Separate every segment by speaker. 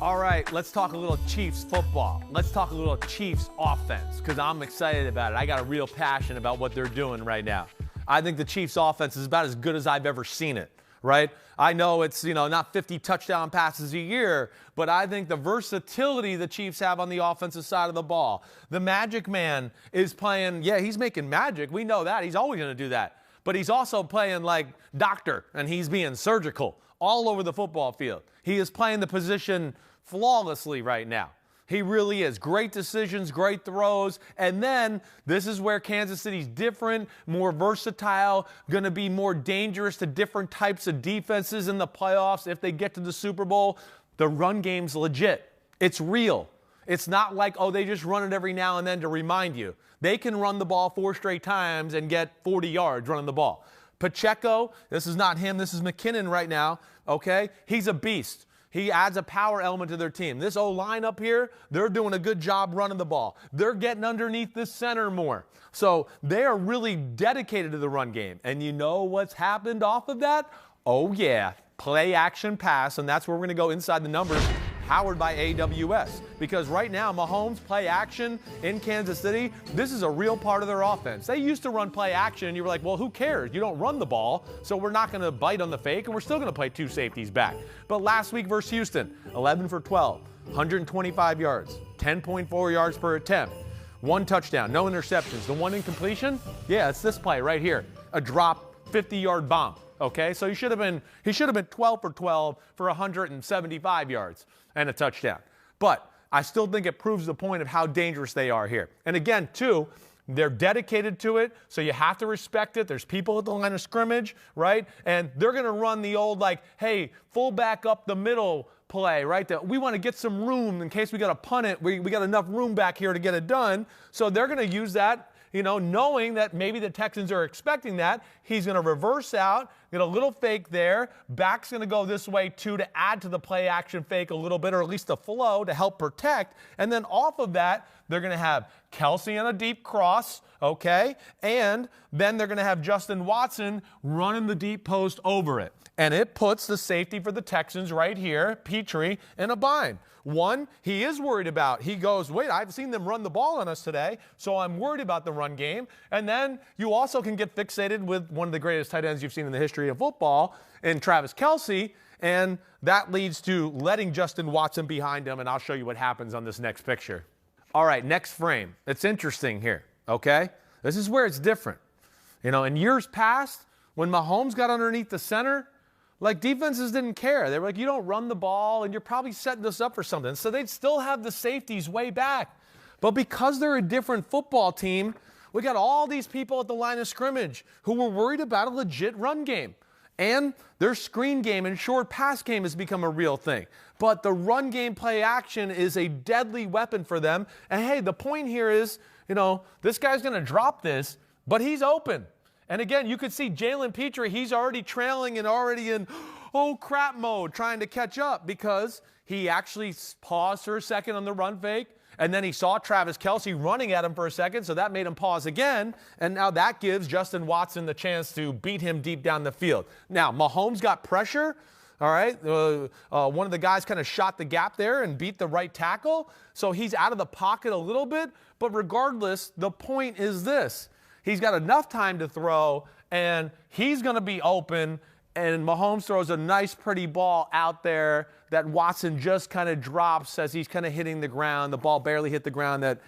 Speaker 1: All right, let's talk a little Chiefs football. Let's talk a little Chiefs offense because I'm excited about it. I got a real passion about what they're doing right now. I think the Chiefs offense is about as good as I've ever seen it, right? I know it's, not 50 touchdown passes a year, but I think the versatility the Chiefs have on the offensive side of the ball. The Magic Man is playing, he's making magic. We know that. He's always going to do that. But he's also playing like doctor, and he's being surgical all over the football field. He is playing the position flawlessly right now. He really is. Great decisions, great throws. And then this is where Kansas City's different, more versatile, going to be more dangerous to different types of defenses in the playoffs if they get to the Super Bowl. The run game's legit. It's real. It's not like, they just run it every now and then to remind you. They can run the ball 4 straight times and get 40 yards running the ball. Pacheco, this is not him, this is McKinnon right now, okay? He's a beast. He adds a power element to their team. This O-line up here, they're doing a good job running the ball. They're getting underneath the center more. So they are really dedicated to the run game. And you know what's happened off of that? Oh, yeah, play, action, pass, and that's where we're going to go inside the numbers, powered by AWS. Because right now, Mahomes play action in Kansas City, this is a real part of their offense. They used to run play action, and you were like, well, who cares? You don't run the ball, so we're not going to bite on the fake, and we're still going to play 2 safeties back. But last week versus Houston, 11 for 12, 125 yards, 10.4 yards per attempt, 1 touchdown, no interceptions. The 1 incompletion, it's this play right here, a drop 50-yard bomb. Okay, so he should have been 12 for 12 for 175 yards and a touchdown. But I still think it proves the point of how dangerous they are here. And again, too, they're dedicated to it, so you have to respect it. There's people at the line of scrimmage, right? And they're going to run the old, hey, fullback up the middle play, right? That we want to get some room in case we got to punt it. We got enough room back here to get it done. So they're going to use that, knowing that maybe the Texans are expecting that. He's going to reverse out, get a little fake there. Back's going to go this way, too, to add to the play-action fake a little bit, or at least the flow to help protect. And then off of that, they're going to have Kelsey on a deep cross, okay? And then they're going to have Justin Watson running the deep post over it. And it puts the safety for the Texans right here, Petrie, in a bind. One, he is worried about. He goes, wait, I've seen them run the ball on us today, so I'm worried about the run game. And then you also can get fixated with one of the greatest tight ends you've seen in the history of football in Travis Kelsey, and that leads to letting Justin Watson behind him, and I'll show you what happens on this next picture. All right, next frame. It's interesting here, okay? This is where it's different. In years past, when Mahomes got underneath the center, defenses didn't care. They were like, you don't run the ball, and you're probably setting this up for something. So they'd still have the safeties way back. But because they're a different football team, we got all these people at the line of scrimmage who were worried about a legit run game. And their screen game and short pass game has become a real thing. But the run game play action is a deadly weapon for them. And hey, the point here is, this guy's going to drop this, but he's open. And again, you could see Jalen Petrie, he's already trailing and already in, oh crap mode, trying to catch up because he actually paused for a second on the run fake. And then he saw Travis Kelsey running at him for a second, so that made him pause again. And now that gives Justin Watson the chance to beat him deep down the field. Now, Mahomes got pressure. All right, one of the guys kind of shot the gap there and beat the right tackle. So he's out of the pocket a little bit. But regardless, the point is this. He's got enough time to throw, and he's going to be open, and Mahomes throws a nice, pretty ball out there that Watson just kind of drops as he's kind of hitting the ground. The ball barely hit the ground that,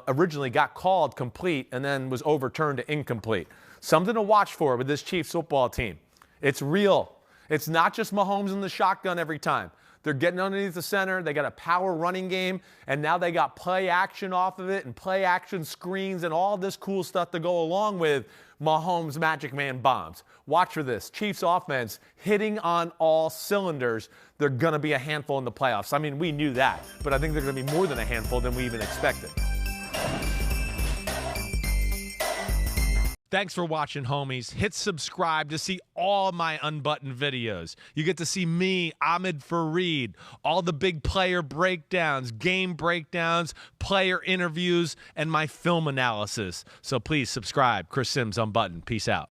Speaker 1: originally got called complete and then was overturned to incomplete. Something to watch for with this Chiefs football team. It's real. It's not just Mahomes in the shotgun every time. They're getting underneath the center. They got a power running game, and now they got play action off of it and play action screens and all this cool stuff to go along with Mahomes' Magic Man bombs. Watch for this. Chiefs offense hitting on all cylinders. They're going to be a handful in the playoffs. I mean, we knew that, but I think they're going to be more than a handful than we even expected. Thanks for watching, homies. Hit subscribe to see all my unbuttoned videos. You get to see me, Ahmed Fareed, all the big player breakdowns, game breakdowns, player interviews, and my film analysis. So please subscribe. Chris Simms Unbuttoned. Peace out.